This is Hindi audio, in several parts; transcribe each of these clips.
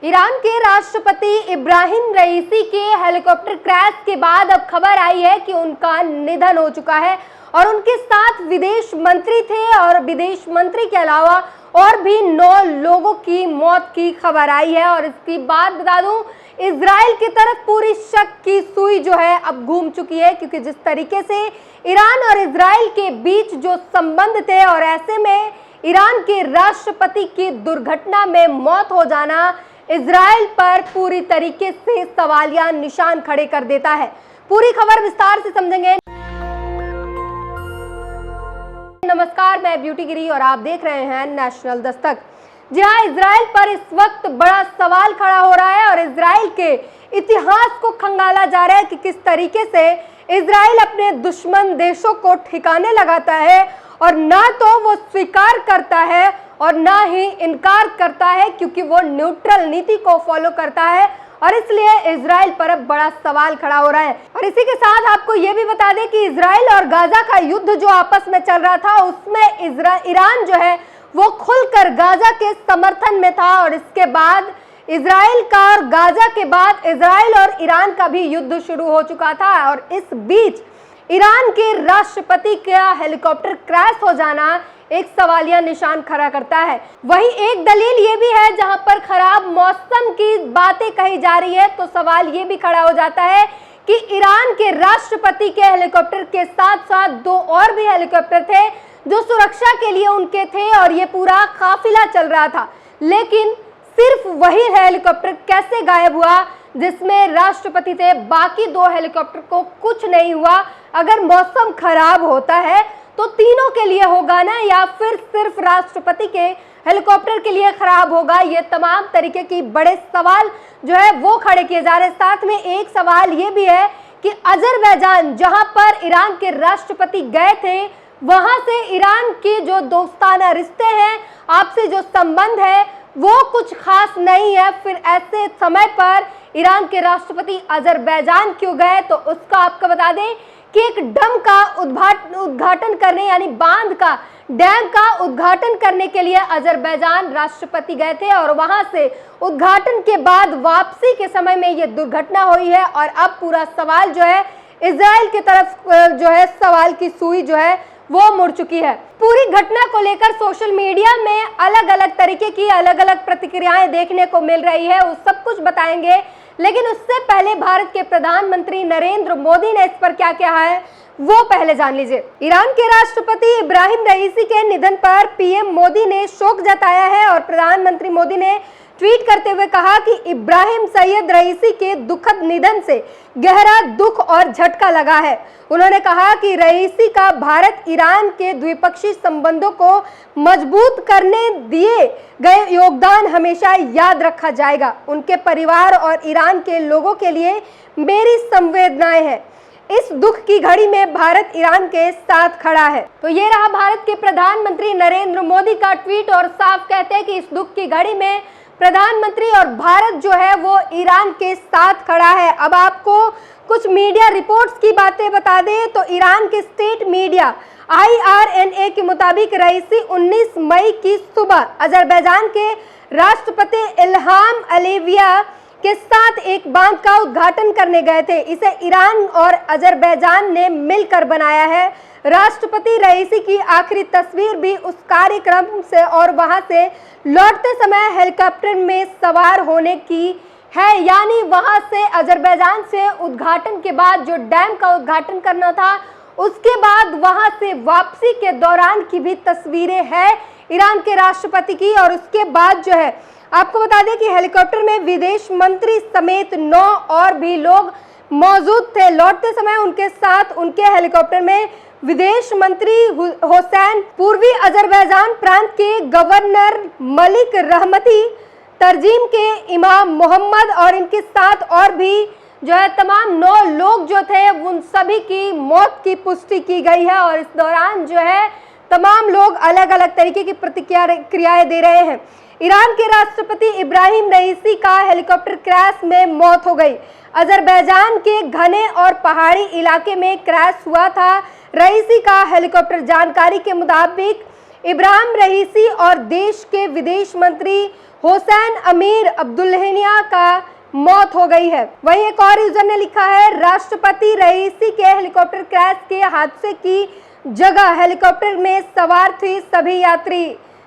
ईरान के राष्ट्रपति इब्राहिम रईसी के हेलीकॉप्टर क्रैश के बाद अब खबर आई है कि उनका निधन हो चुका है और उनके साथ विदेश मंत्री थे और विदेश मंत्री के अलावा और भी 9 लोगों की मौत की खबर आई है। और इसकी बात बता दूं, इजराइल की तरफ पूरी शक की सुई जो है अब घूम चुकी है, क्योंकि जिस तरीके से ईरान और इजराइल के बीच जो संबंध थे और ऐसे में ईरान के राष्ट्रपति की दुर्घटना में मौत हो जाना इजराइल पर पूरी तरीके से सवालिया निशान खड़े कर देता है। पूरी खबर विस्तार से समझेंगे। नमस्कार, मैं ब्यूटी गिरी और आप देख रहे हैं नेशनल दस्तक। जी हाँ, इजराइल पर इस वक्त बड़ा सवाल खड़ा हो रहा है और इजराइल के इतिहास को खंगाला जा रहा है कि किस तरीके से इजराइल अपने दुश्मन देशों को ठिकाने लगाता है और ना तो वो स्वीकार करता है और ना ही इनकार करता है, क्योंकि वो न्यूट्रल नीति को फॉलो करता है और इसलिए इजराइल पर अब बड़ा सवाल खड़ा हो रहा है। और इसी के साथ आपको ये भी बता दें कि इजराइल और गाजा का युद्ध जो आपस में चल रहा था उसमें ईरान जो है वो खुलकर गाजा के समर्थन में था और इसके बाद इजराइल का और गाजा के बाद इजराइल और ईरान का भी युद्ध शुरू हो चुका था। और इस बीच ईरान के राष्ट्रपति का हेलीकॉप्टर क्रैश हो जाना एक सवालिया निशान खड़ा करता है। वहीं एक दलील ये भी है, जहां पर खराब मौसम की बातें कही जा रही है, तो सवाल ये भी खड़ा हो जाता है कि ईरान के राष्ट्रपति के हेलीकॉप्टर के साथ साथ 2 और भी हेलीकॉप्टर थे जो सुरक्षा के लिए उनके थे और ये पूरा काफिला चल रहा था। लेकिन सिर्फ वही हेलीकॉप्टर कैसे गायब हुआ जिसमें राष्ट्रपति थे, बाकी 2 हेलीकॉप्टर को कुछ नहीं हुआ? अगर मौसम खराब होता है तो तीनों के लिए होगा ना, या फिर सिर्फ राष्ट्रपति के हेलीकॉप्टर के लिए खराब होगा? ये तमाम तरीके की बड़े सवाल जो है वो खड़े किए जा रहे हैं। साथ में एक सवाल ये भी है कि अजरबैजान, जहां पर ईरान के राष्ट्रपति गए थे, वहां से ईरान के जो दोस्ताना रिश्ते हैं, आपसे जो संबंध है वो कुछ खास नहीं है। फिर ऐसे समय पर ईरान के राष्ट्रपति अजरबैजान क्यों गए? तो उसका आपको बता दें कि एक डैम का उद्घाटन करने, यानी बांध का, डैम का उद्घाटन करने के लिए अजरबैजान राष्ट्रपति गए थे और वहां से उद्घाटन के बाद वापसी के समय में ये दुर्घटना हुई है। और अब पूरा सवाल जो है इजराइल की तरफ जो है सवाल की सुई जो है वो मुड़ चुकी है। पूरी घटना को लेकर सोशल मीडिया में अलग अलग तरीके की अलग अलग प्रतिक्रियाएं देखने को मिल रही है, वो सब कुछ बताएंगे। लेकिन उससे पहले भारत के प्रधानमंत्री नरेंद्र मोदी ने इस पर क्या कहा है वो पहले जान लीजिए। ईरान के राष्ट्रपति इब्राहिम रईसी के निधन पर पीएम मोदी ने शोक जताया है और प्रधानमंत्री मोदी ने ट्वीट करते हुए कहा कि इब्राहिम सैयद रईसी के दुखद निधन से गहरा दुख और झटका लगा है। उन्होंने कहा कि रईसी का भारत ईरान के द्विपक्षीय संबंधों को मजबूत करने दिए गए योगदान हमेशा याद रखा जाएगा। उनके परिवार और ईरान के लोगों के लिए मेरी संवेदनाएं हैं। इस दुख की घड़ी में भारत ईरान के साथ खड़ा है। तो ये रहा भारत के प्रधानमंत्री नरेंद्र मोदी का ट्वीट और साफ कहते हैं कि इस दुख की घड़ी में प्रधानमंत्री और भारत जो है वो ईरान के साथ खड़ा है। अब आपको कुछ मीडिया रिपोर्ट्स की बातें बता दें तो ईरान के स्टेट मीडिया IRNA के मुताबिक रईसी 19 मई की सुबह अजरबैजान के राष्ट्रपति इल्हाम अलीविया के साथ एक बांध का उद्घाटन करने गए थे। इसे ईरान और अजरबैजान ने मिलकर बनाया है। राष्ट्रपति रईसी की आखिरी तस्वीर भी उस कार्यक्रम से और वहां से लौटते समय हेलीकॉप्टर में सवार होने की है, यानी वहां से अजरबैजान से उद्घाटन के बाद जो डैम का उद्घाटन करना था उसके बाद वहां से वापसी के दौरान की भी तस्वीरें हैं ईरान के राष्ट्रपति की। और उसके बाद जो है आपको बता दें कि हेलीकॉप्टर में विदेश मंत्री समेत 9 और भी लोग मौजूद थे। लौटते समय उनके साथ उनके हेलीकॉप्टर में विदेश मंत्री हुसैन, पूर्वी अजरबैजान प्रांत के गवर्नर मलिक रहमती, तर्जीम के इमाम मोहम्मद और इनके साथ और भी जो है तमाम 9 लोग जो थे उन सभी की मौत की पुष्टि की गई है। और इस दौरान जो है तमाम लोग अलग अलग तरीके की प्रतिक्रियाएं दे रहे हैं। ईरान के राष्ट्रपति इब्राहिम रईसी का हेलीकॉप्टर क्रैश में मौत हो गई। अजरबैजान के घने और पहाड़ी इलाके में क्रैश हुआ था। रईसी का हेलीकॉप्टर जानकारी के मुताबिक इब्राहिम रईसी और देश के विदेश मंत्री हुसैन अमीर अब्दुल्लाहिया का मौत हो गई है। वहीं एक और यूजर ने लिखा है, राष्ट्रपति रईसी के हेलीकॉप्टर क्रैश के हादसे की जगह हेलीकॉप्टर में सवार थे सभी यात्री,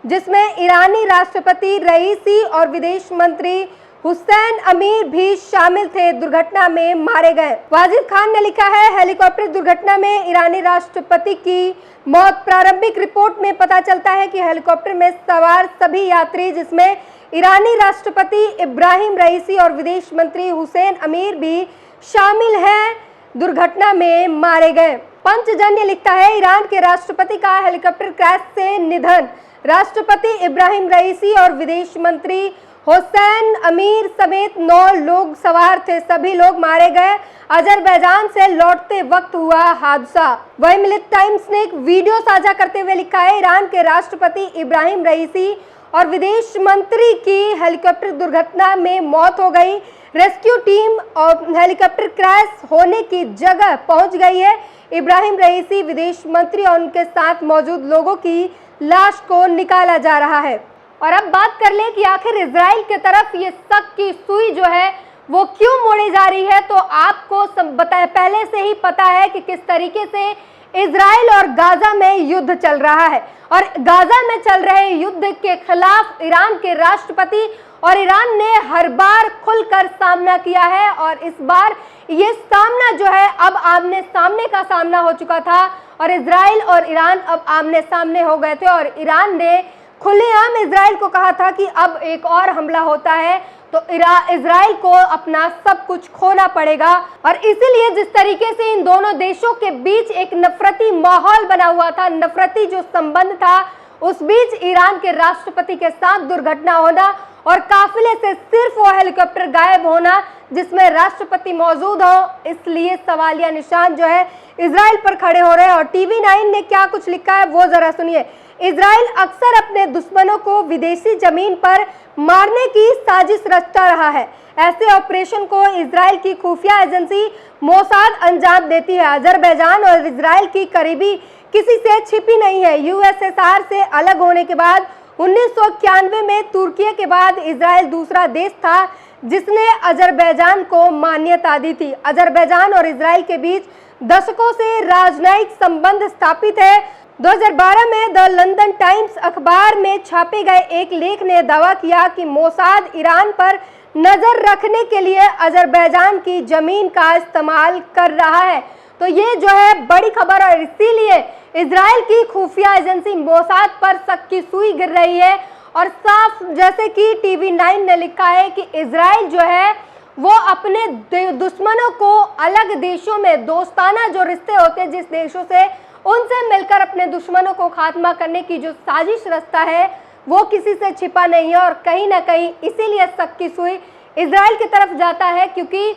जिसमें ईरानी राष्ट्रपति रईसी और विदेश मंत्री हुसैन अमीर भी शामिल थे, दुर्घटना में मारे गए। वाजिद खान ने लिखा है, हेलीकॉप्टर दुर्घटना में ईरानी राष्ट्रपति की मौत। प्रारंभिक रिपोर्ट में पता चलता है कि हेलीकॉप्टर में सवार सभी यात्री, जिसमें ईरानी राष्ट्रपति इब्राहिम रईसी और विदेश मंत्री हुसैन अमीर भी शामिल हैं, दुर्घटना में मारे गए। पंचजन्य लिखता है, ईरान के राष्ट्रपति का हेलीकॉप्टर क्रैश से निधन। राष्ट्रपति इब्राहिम रईसी और विदेश मंत्री हुसैन अमीर समेत 9 लोग सवार थे, सभी लोग मारे गए। अजरबैजान से लौटते वक्त हुआ हादसा। वहीं मिलिट टाइम्स ने एक वीडियो साझा करते हुए लिखा है, ईरान के राष्ट्रपति इब्राहिम रईसी और विदेश मंत्री की हेलीकॉप्टर दुर्घटना में मौत हो गई। रेस्क्यू टीम और हेलीकॉप्टर क्रैश होने की जगह पहुंच गई है। इब्राहिम रईसी, विदेश मंत्री और उनके साथ मौजूद लोगों की लाश को निकाला जा रहा है। और अब बात कर ले कि आखिर इजराइल की तरफ ये शक की सुई जो है वो क्यों मोड़ी जा रही है। तो आपको पहले से ही पता है कि किस तरीके से इजराइल और गाजा में युद्ध चल रहा है, और गाजा में चल रहे युद्ध के खिलाफ ईरान के राष्ट्रपति और ईरान ने हर बार खुलकर सामना किया है। और इस बार ये सामना जो है अब आमने सामने का सामना हो चुका था, और इजराइल और ईरान अब आमने सामने हो गए थे। और ईरान ने खुलेआम इजराइल को कहा था कि अब एक और हमला होता है तो इजराइल को अपना सब कुछ खोना पड़ेगा। और इसीलिए जिस तरीके से इन दोनों देशों के बीच एक नफरती माहौल बना हुआ था, नफरती जो संबंध था, उस बीच ईरान के राष्ट्रपति के साथ दुर्घटना होना और काफिले से सिर्फ वो हेलीकॉप्टर गायब होना जिसमें राष्ट्रपति मौजूद हो, इसलिए सवालिया निशान जो है इजराइल पर खड़े हो रहे हैं। और टीवी 9 ने क्या कुछ लिखा है वो जरा सुनिए। इजराइल अक्सर अपने दुश्मनों को विदेशी जमीन पर मारने की साजिश रचता रहा है। ऐसे ऑपरेशन को इजराइल की खुफिया एजेंसी मोसाद अंजाम देती है। अजरबैजान और इजराइल की करीबी किसी से छिपी नहीं है। यूएसएसआर से अलग होने के बाद 1991 में तुर्की के बाद इजराइल दूसरा देश था जिसने अजरबैजान को मान्यता दी थी। अजरबैजान और इजराइल के बीच दशकों से राजनयिक संबंध स्थापित है। 2012 में द लंदन टाइम्स अखबार में छापे गए एक लेख ने दावा किया कि मोसाद ईरान पर नजर रखने के लिए अजरबैजान की जमीन का इस्तेमाल कर रहा है। तो ये जो है बड़ी खबर, और इसीलिए इजराइल की खुफिया एजेंसी मोसाद पर शक की सुई गिर रही है। और साफ जैसे कि टीवी 9 ने लिखा है कि इजराइल जो है वो अपने दुश्मनों को अलग देशों में दोस्ताना जो रिश्ते होते हैं जिस देशों से, उनसे मिलकर अपने दुश्मनों को खात्मा करने की जो साजिश रचता है वो किसी से छिपा नहीं है। और कहीं ना कहीं इसीलिए शक की सुई इजराइल की तरफ जाता है, क्योंकि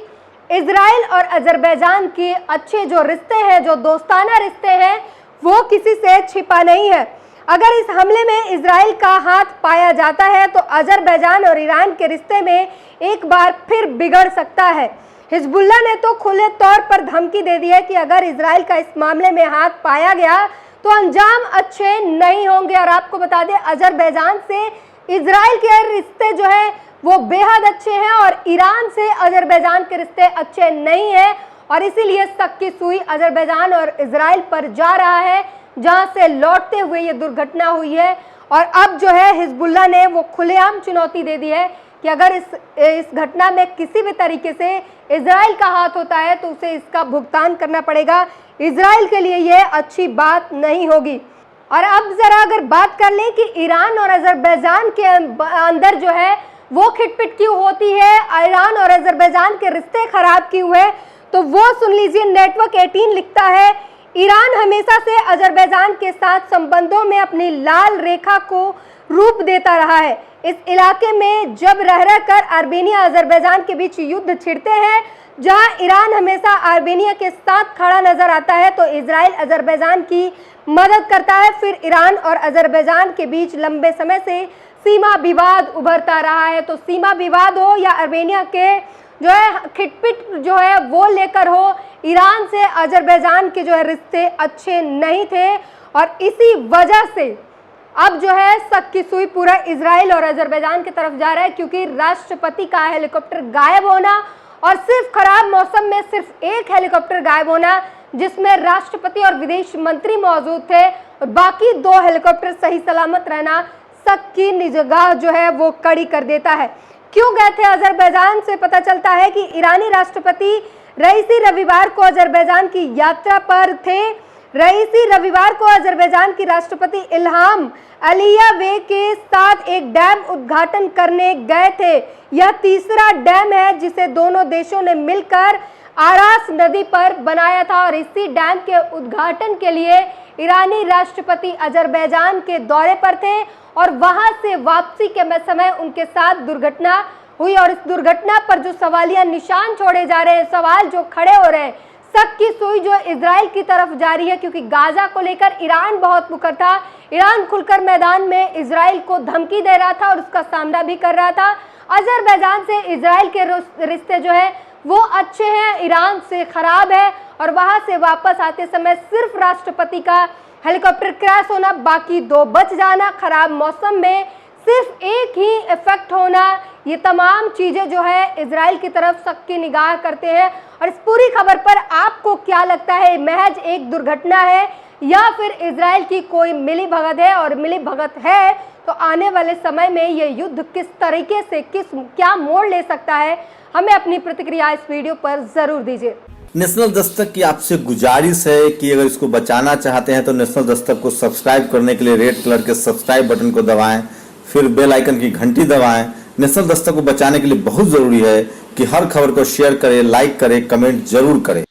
इजराइल और अजरबैजान के अच्छे जो रिश्ते हैं, जो दोस्ताना रिश्ते हैं, वो किसी से छिपा नहीं है। अगर इस हमले में इजराइल का हाथ पाया जाता है तो अजरबैजान और ईरान के रिश्ते में एक बार फिर बिगड़ सकता है। हिजबुल्लाह ने तो खुले तौर पर धमकी दे दी है कि अगर इजराइल का इस मामले में हाथ पाया गया तो अंजाम अच्छे नहीं होंगे। और आपको बता दें, अजरबैजान से इजराइल के रिश्ते जो है वो बेहद अच्छे हैं और ईरान से अजरबैजान के रिश्ते अच्छे नहीं हैं। और इसीलिए शक की सुई अजरबैजान और इजराइल पर जा रहा है, जहां से लौटते हुए ये दुर्घटना हुई है। और अब जो है हिजबुल्लाह ने वो खुलेआम चुनौती दे दी है कि अगर इस घटना में किसी भी तरीके से इजराइल का हाथ होता है तो उसे इसका भुगतान करना पड़ेगा। इजराइल के लिए ये अच्छी बात नहीं होगी। और अब जरा अगर बात कर लें कि ईरान और अजरबैजान के अंदर जो है वो खिटपिट क्यों होती है, ईरान और अजरबैजान के रिश्ते खराब क्यों हुए, तो वो सुन लीजिए। नेटवर्क 18 लिखता है, ईरान हमेशा से अजरबैजान के साथ संबंधों में अपनी लाल रेखा को रूप देता रहा है। इस इलाके में जब रह कर आर्मेनिया अजरबैजान के बीच युद्ध छिड़ते हैं, जहां ईरान हमेशा आर्मेनिया के साथ खड़ा नजर आता है, तो इजराइल अजरबैजान की मदद करता है। फिर ईरान और अजरबैजान के बीच लंबे समय से सीमा विवाद उभरता रहा है। तो सीमा विवाद हो या आर्मेनिया के जो है खिटपिट जो है वो लेकर हो, ईरान से अजरबैजान के जो है रिश्ते अच्छे नहीं थे। और इसी वजह से अब जो है शक की सुई पूरा इजराइल और अजरबैजान की तरफ जा रहा है, क्योंकि राष्ट्रपति का हेलीकॉप्टर गायब होना और सिर्फ खराब मौसम में सिर्फ एक हेलीकॉप्टर गायब होना जिसमें राष्ट्रपति और विदेश मंत्री मौजूद थे और बाकी 2 हेलीकॉप्टर सही सलामत रहना शक की निगाह जो है वो कड़ी कर देता है। क्यों गए थे अजरबैजान से पता चलता है कि ईरानी राष्ट्रपति रईसी रविवार को अजरबैजान की यात्रा पर थे। रईसी रविवार को अजरबैजान की राष्ट्रपति इल्हाम अलियावे के साथ एक डैम उद्घाटन करने गए थे। यह तीसरा डैम है जिसे दोनों देशों ने मिलकर आरास नदी पर बनाया था और इसी डैम के उद्घाटन के लिए ईरानी राष्ट्रपति अजरबैजान के दौरे पर थे और वहां से वापसी के समय उनके साथ दुर्घटना हुई और इस दुर्घटना पर जो सवालिया निशान छोड़े जा रहे हैं, सवाल जो खड़े हो रहे हैं, शक की सुई जो इजराइल की तरफ जारी है, क्योंकि गाजा को लेकर ईरान बहुत मुखर था। ईरान खुलकर मैदान में इजराइल को धमकी दे रहा था और उसका सामना भी कर रहा था। अजरबैजान से इजराइल के रिश्ते जो है वो अच्छे हैं, ईरान से खराब है और वहां से वापस आते समय सिर्फ राष्ट्रपति का हेलीकॉप्टर क्रैश होना, बाकी 2 बच जाना, खराब मौसम में सिर्फ एक ही इफेक्ट होना, ये तमाम चीजें जो है इजराइल की तरफ शक की निगाह करते हैं। और इस पूरी खबर पर आपको क्या लगता है, महज एक दुर्घटना है या फिर इजराइल की कोई मिली भगत है? और मिली भगत है तो आने वाले समय में ये युद्ध किस तरीके से क्या मोड़ ले सकता है, हमें अपनी प्रतिक्रिया इस वीडियो पर जरूर दीजिए। नेशनल दस्तक की आपसे गुजारिश है कि अगर इसको बचाना चाहते हैं तो नेशनल दस्तक को सब्सक्राइब करने के लिए रेड कलर के सब्सक्राइब बटन को दबाएं, फिर बेल आइकन की घंटी दबाएं। नेशनल दस्तक को बचाने के लिए बहुत जरूरी है कि हर खबर को शेयर करें, लाइक करें, कमेंट जरूर करें।